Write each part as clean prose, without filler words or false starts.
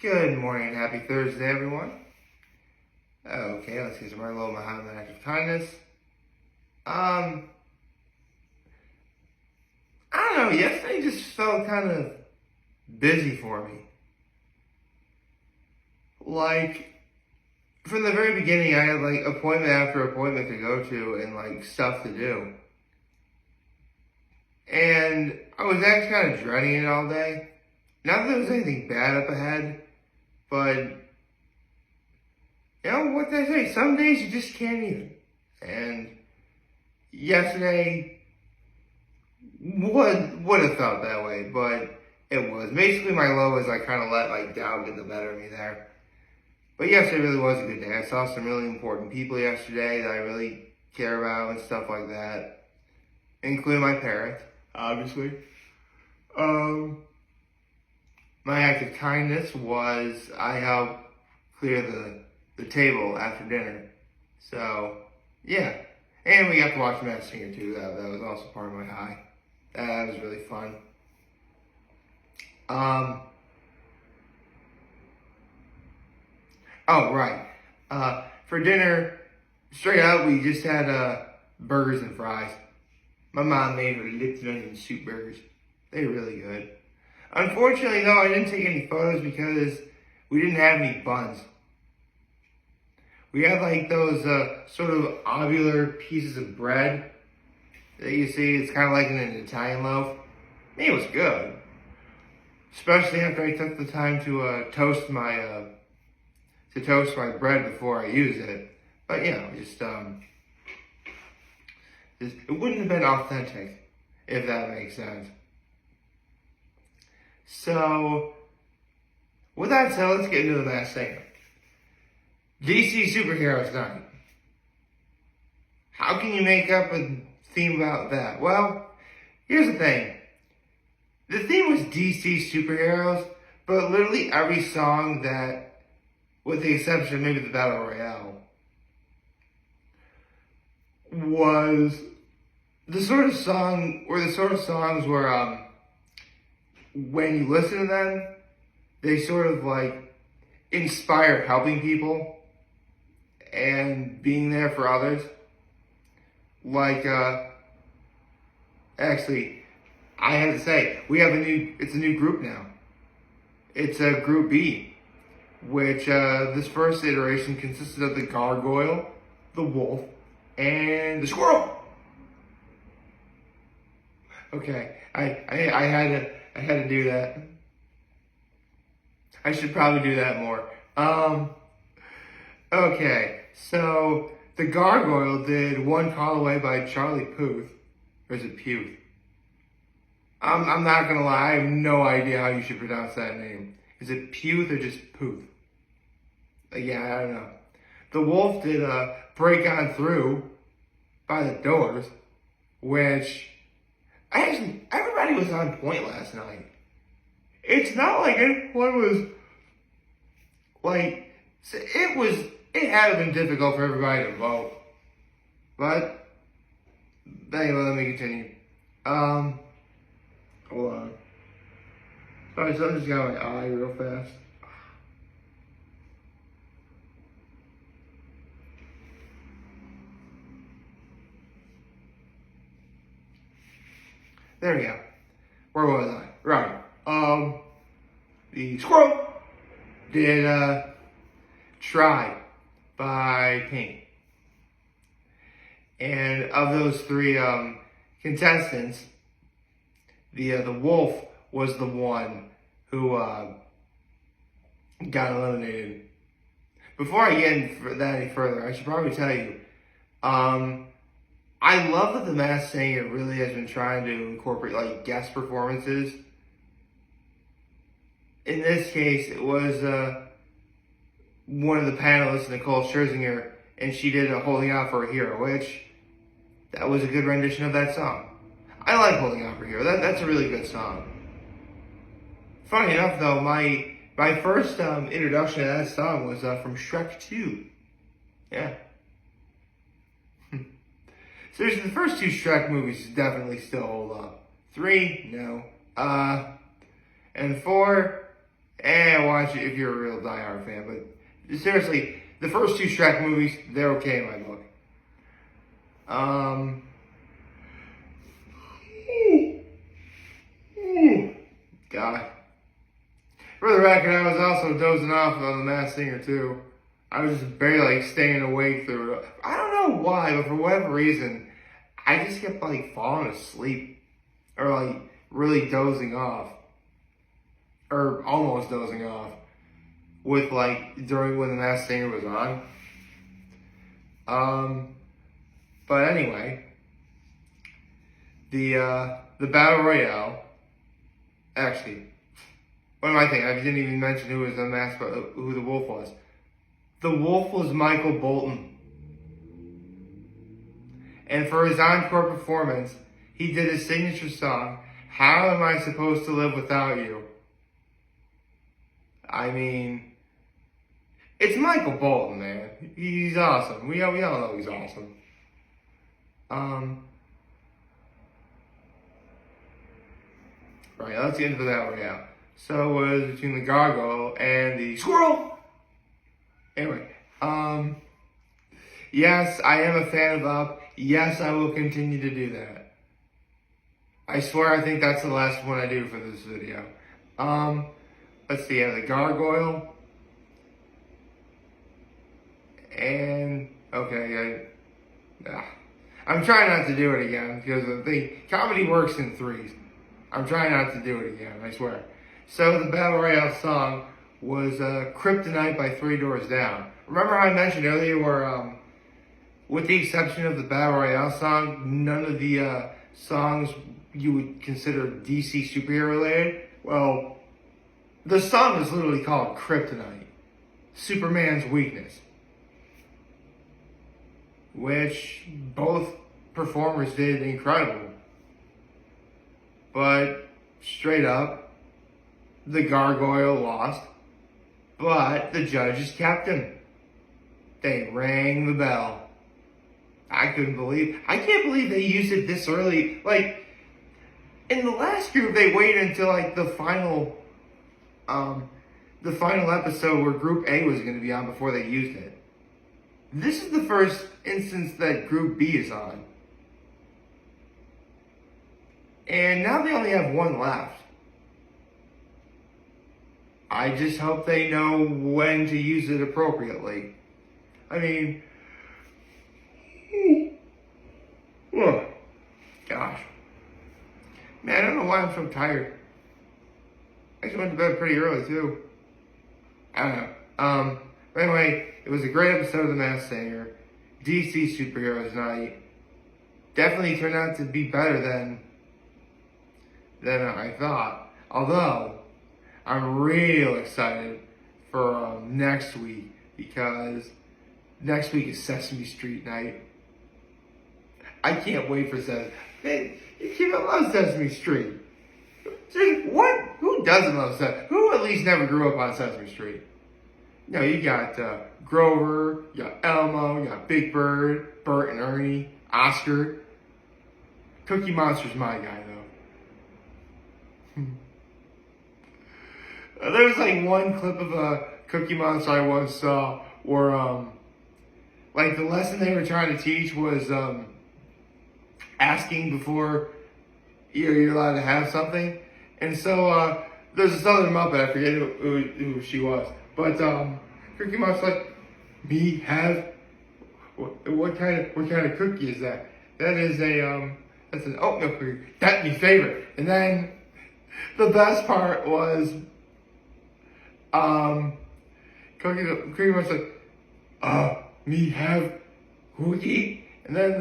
Good morning and happy Thursday, everyone. Okay, let's get some more little Muhammad act of kindness. I don't know, yesterday just felt kind of busy for me. Like, from the very beginning, I had like appointment after appointment to go to and like stuff to do. And I was actually kind of dreading it all day. Not that there was anything bad up ahead, but you know what they say, some days you just can't even. And yesterday would have felt that way, but it was. Basically my low was I kind of let like doubt get the better of me there. But yesterday really was a good day. I saw some really important people yesterday that I really care about and stuff like that, including my parents, obviously. My act of kindness was I helped clear the table after dinner. So, yeah. And we got to watch Masked Singer too. That was also part of my high. That was really fun. Oh, right. For dinner, straight out, we just had burgers and fries. My mom made her lips and onion soup burgers. They were really good. Unfortunately, though, I didn't take any photos because we didn't have any buns. We had like those sort of ovular pieces of bread that you see. It's kind of like in an Italian loaf. I mean, it was good, especially after I took the time to toast my bread before I used it. But just it wouldn't have been authentic, if that makes sense. So, with that said, let's get into the Masked Singer. DC Superheroes Night. How can you make up a theme about that? Well, here's the thing. The theme was DC Superheroes, but literally every song that, with the exception of maybe the Battle Royale, was the sort of songs where, when you listen to them, they sort of like inspire helping people and being there for others. Like, actually, I have to say, it's a new group now. It's a Group B, which this first iteration consisted of the Gargoyle, the Wolf, and the Squirrel. Okay, I had to do that. I should probably do that more. Okay, so the Gargoyle did One Call Away by Charlie Puth. Or is it Puth? I'm not gonna lie, I have no idea how you should pronounce that name. Is it Puth or just Puth? Yeah, I don't know. The Wolf did Break On Through by The Doors, which actually everybody was on point last night. It's not like anyone was like, it had been difficult for everybody to vote. But anyway, let me continue. Hold on. Sorry, something just got my eye real fast. There we go. Where was I? Right. The Squirrel did Try by Pink. And of those three contestants, the Wolf was the one who got eliminated. Before I get into that any further, I should probably tell you, I love that the Masked Singer really has been trying to incorporate like guest performances. In this case, it was one of the panelists, Nicole Scherzinger, and she did Holding Out for a Hero, which that was a good rendition of that song. I like Holding Out for a Hero. That's a really good song. Funny enough, though, my first introduction to that song was from Shrek 2. Yeah. Seriously, the first two Shrek movies definitely still hold up. 3, no. And 4, And watch it if you're a real diehard fan. But seriously, the first two Shrek movies, they're okay in my book. God. For the record, I was also dozing off on The Masked Singer too. I was just barely staying awake through it. I don't know why, but for whatever reason, I just kept falling asleep. Or really dozing off. Or almost dozing off. With during when The Masked Singer was on. But anyway. The Battle Royale. Actually, what am I thinking? I didn't even mention who was who the wolf was. The wolf was Michael Bolton. And for his encore performance, he did his signature song, How Am I Supposed to Live Without You? I mean, it's Michael Bolton, man. He's awesome. We all know he's awesome. Right, let's get into that right now. So it was between the gargoyle and the squirrel. Anyway, yes, I am a fan of Up. Yes, I will continue to do that. I swear I think that's the last one I do for this video. Let's see, the gargoyle. And, okay, I'm trying not to do it again because the comedy works in threes. I'm trying not to do it again, I swear. So the Battle Royale song was Kryptonite by Three Doors Down. Remember how I mentioned earlier where, with the exception of the Battle Royale song, none of the songs you would consider DC superhero related? Well, the song is literally called Kryptonite, Superman's weakness. Which both performers did incredible. But, straight up, the gargoyle lost, but the judges kept him. They rang the bell. I can't believe they used it this early. In the last group, they waited until, the final episode where Group A was going to be on before they used it. This is the first instance that Group B is on. And now they only have one left. I just hope they know when to use it appropriately. I mean, oh, gosh. Man, I don't know why I'm so tired. I actually went to bed pretty early, too. I don't know. But anyway, it was a great episode of The Masked Singer. DC Superheroes Night. Definitely turned out to be better than I thought. Although, I'm real excited for next week because next week is Sesame Street night. I can't wait for Sesame Street. You love Sesame Street. What? Who doesn't love Sesame? Who at least never grew up on Sesame Street? You got Grover, you got Elmo, you got Big Bird, Bert and Ernie, Oscar. Cookie Monster's my guy, though. There was one clip of a Cookie Monster I once saw where the lesson they were trying to teach was asking before you're allowed to have something. And so there's this other Muppet, I forget who she was, but Cookie Monster's me have what kind of cookie is that? That is that's an oatmeal cookie. That's my favorite. And then the best part was Cookie Monster's me have cookie. And then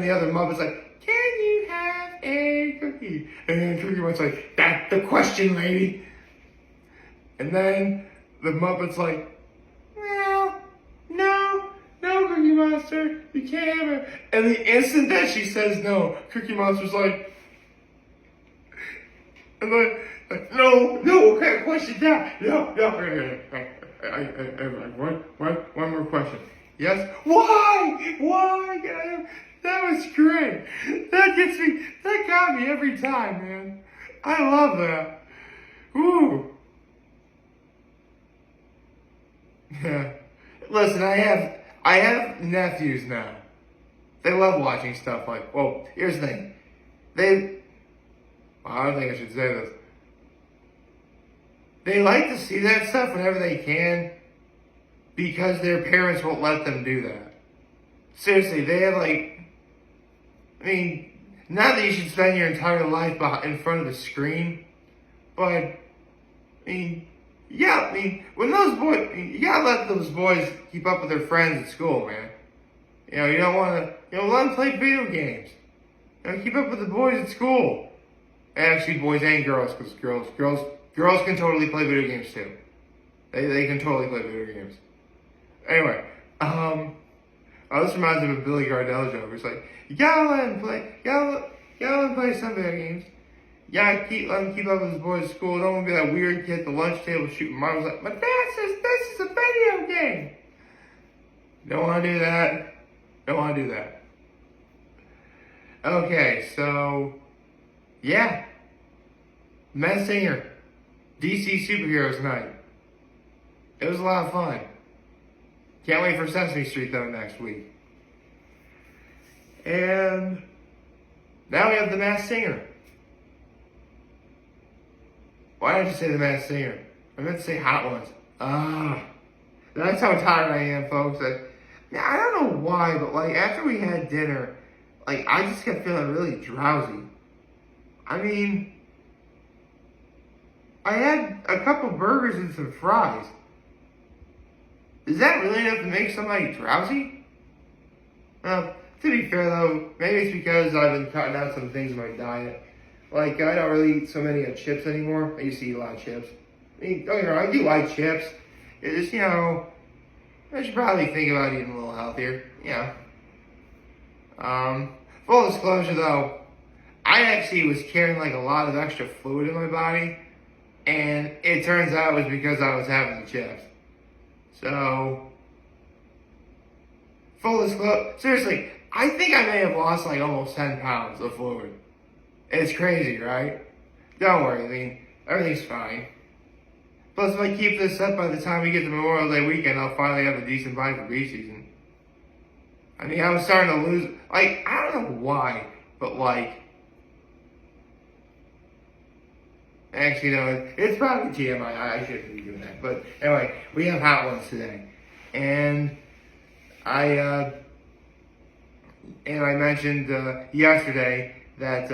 the other Muppet's can you have a cookie? And then Cookie Monster's that's the question, lady. And then the Muppet's well, no, Cookie Monster, you can't have it. And the instant that she says no, Cookie Monster's and then, no, what kind of question is that? No. One more question. Yes? Why? That was great. That got me every time, man. I love that. Ooh. Yeah. Listen, I have nephews now. They love watching stuff like, well, here's the thing. I don't think I should say this. They like to see that stuff whenever they can because their parents won't let them do that. Seriously, they have not that you should spend your entire life in front of a screen, but, when those boys, you gotta let those boys keep up with their friends at school, man. You don't want to, let them play video games. Keep up with the boys at school. Actually, boys and girls, because girls can totally play video games too. They can totally play video games. Anyway, this reminds me of a Billy Gardell joke. It's like, you gotta let him play, some video games. You gotta let him keep up with his boys at school. Don't want to be that weird kid at the lunch table shooting marbles like, my dad says this is a video game. Don't want to do that. Don't want to do that. Okay, so, yeah. Masked Singer. DC Superheroes Night. It was a lot of fun. Can't wait for Sesame Street, though, next week. And now we have The Masked Singer. Why did I just say The Masked Singer? I meant to say Hot Ones. That's how tired I am, folks. I don't know why, but after we had dinner, I just kept feeling really drowsy. I had a couple burgers and some fries. Is that really enough to make somebody drowsy? Well, to be fair though, maybe it's because I've been cutting out some things in my diet. I don't really eat so many chips anymore. I used to eat a lot of chips. Don't get me wrong, I do like chips. It's just, I should probably think about eating a little healthier. Full disclosure though, I actually was carrying a lot of extra fluid in my body, and it turns out it was because I was having the chips. So, full disclosure, seriously, I think I may have lost almost 10 pounds of fluid. It's crazy, right? Don't worry, everything's fine. Plus, if I keep this up by the time we get to Memorial Day weekend, I'll finally have a decent body for beach season. I was starting to lose, I don't know why, but actually, no, it's probably TMI. I shouldn't be doing that. But anyway, we have Hot Ones today. And I mentioned yesterday that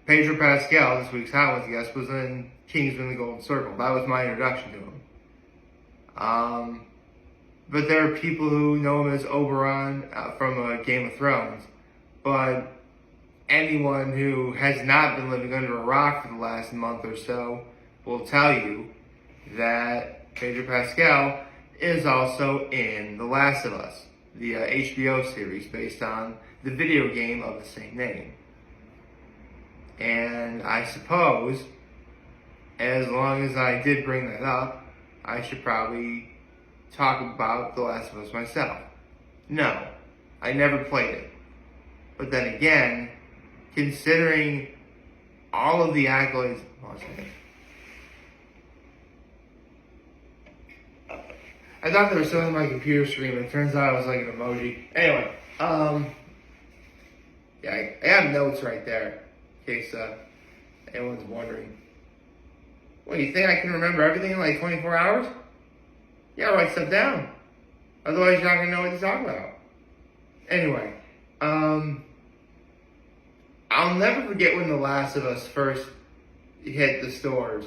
Pedro Pascal, this week's Hot Ones guest, was in Kingsman: The Golden Circle. That was my introduction to him. But there are people who know him as Oberyn from Game of Thrones. But anyone who has not been living under a rock for the last month or so will tell you that Pedro Pascal is also in The Last of Us, the HBO series based on the video game of the same name. And I suppose, as long as I did bring that up, I should probably talk about The Last of Us myself. No, I never played it. But then again, considering all of the accolades, I thought there was something on my computer screen, but it turns out it was an emoji. Anyway, I have notes right there, in case anyone's wondering. What, you think I can remember everything in 24 hours? Yeah, write stuff down. Otherwise, you're not going to know what to talk about. Anyway, I'll never forget when The Last of Us first hit the stores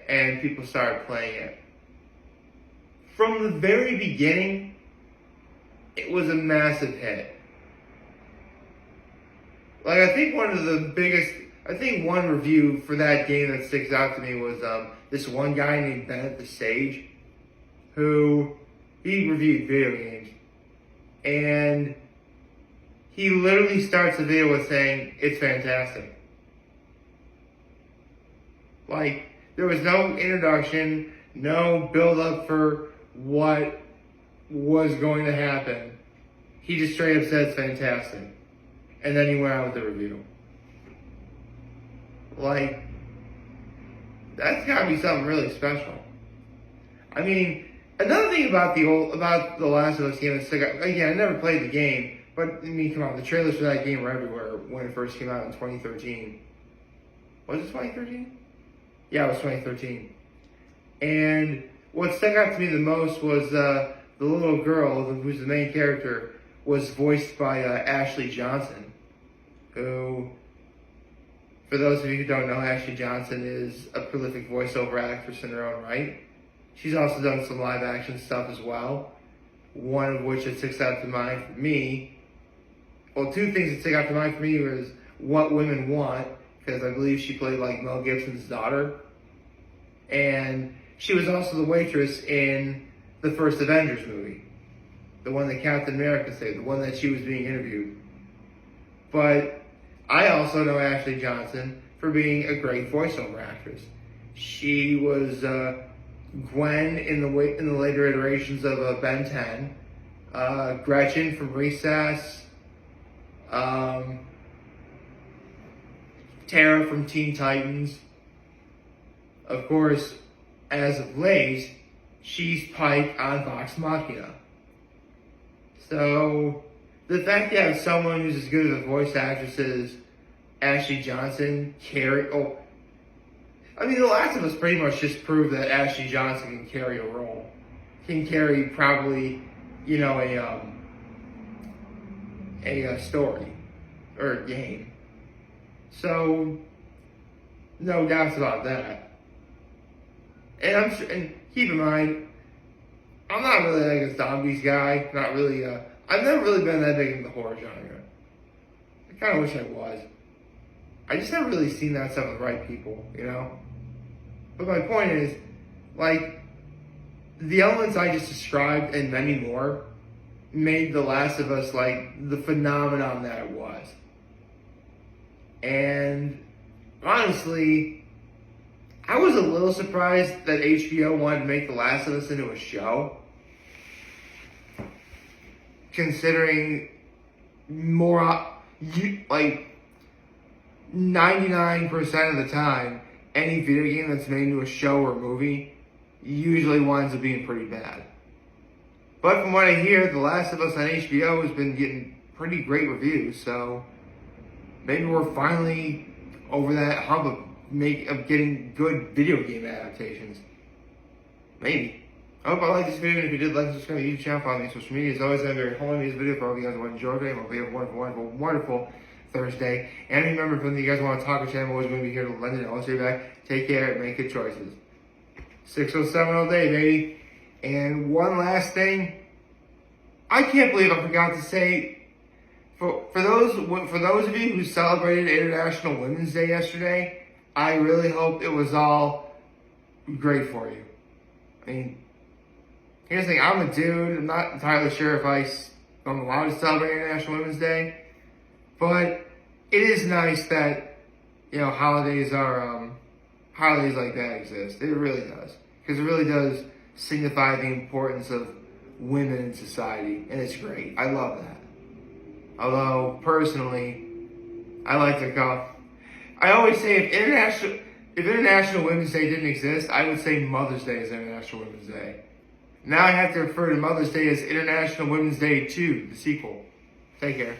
and people started playing it. From the very beginning, it was a massive hit. I think one review for that game that sticks out to me was this one guy named Bennett the Sage, who he reviewed video games, and he literally starts the video with saying, "It's fantastic." There was no introduction, no build-up for what was going to happen. He just straight up said it's fantastic. And then he went out with the review. That's gotta be something really special. Another thing about the Last of Us game that stuck out, again, I never played the game, but I mean, come on, the trailers for that game were everywhere when it first came out in 2013. Was it 2013? Yeah, it was 2013. And what stuck out to me the most was the little girl, who's the main character, was voiced by Ashley Johnson, who, for those of you who don't know, Ashley Johnson is a prolific voiceover actress in her own right. She's also done some live action stuff as well, one of which that sticks out to mind for me. Well, two things that stick out to mind for me was What Women Want, because I believe she played like Mel Gibson's daughter. And she was also the waitress in the first Avengers movie, the one that Captain America saved, the one that she was being interviewed. But I also know Ashley Johnson for being a great voiceover actress. She was Gwen in the later iterations of Ben 10, Gretchen from Recess, Tara from Teen Titans. Of course, as of late, she's Pike on Vox Machina. So, the fact that you have someone who's as good as a voice actress as Ashley Johnson I mean, The Last of Us pretty much just proved that Ashley Johnson can carry a role. Can carry probably, you know, a story or a game. So, no doubts about that. And keep in mind, I'm not really like a zombies guy. Not really. I've never really been that big into the horror genre. I kind of wish I was. I just haven't really seen that stuff with the right people, you know? But my point is, like, the elements I just described and many more made The Last of Us, like, the phenomenon that it was. And, honestly, I was a little surprised that HBO wanted to make The Last of Us into a show. Considering like, 99% of the time, any video game that's made into a show or movie usually winds up being pretty bad. But from what I hear, The Last of Us on HBO has been getting pretty great reviews, so maybe we're finally over that hump of getting good video game adaptations. Maybe. I hope I liked this video, and if you did, like and subscribe to the YouTube channel, follow me on social media. As always, I'm very home on this video. For all of you guys who enjoyed it, I hope you have a wonderful, wonderful, wonderful Thursday. And remember, if you guys want to talk to channel, I'm always going to be here to lend it. I'll see you back. Take care and make good choices. 607 all day, baby. And one last thing. I can't believe I forgot to say, for those of you who celebrated International Women's Day yesterday, I really hope it was all great for you. I mean, here's the thing, I'm a dude. I'm not entirely sure if I'm allowed to celebrate International Women's Day, but it is nice that, you know, holidays like that exist. It really does, because it really does signify the importance of women in society, and it's great. I love that. Although personally, I like to call. I always say if International Women's Day didn't exist, I would say Mother's Day is International Women's Day. Now I have to refer to Mother's Day as International Women's Day 2, the sequel. Take care.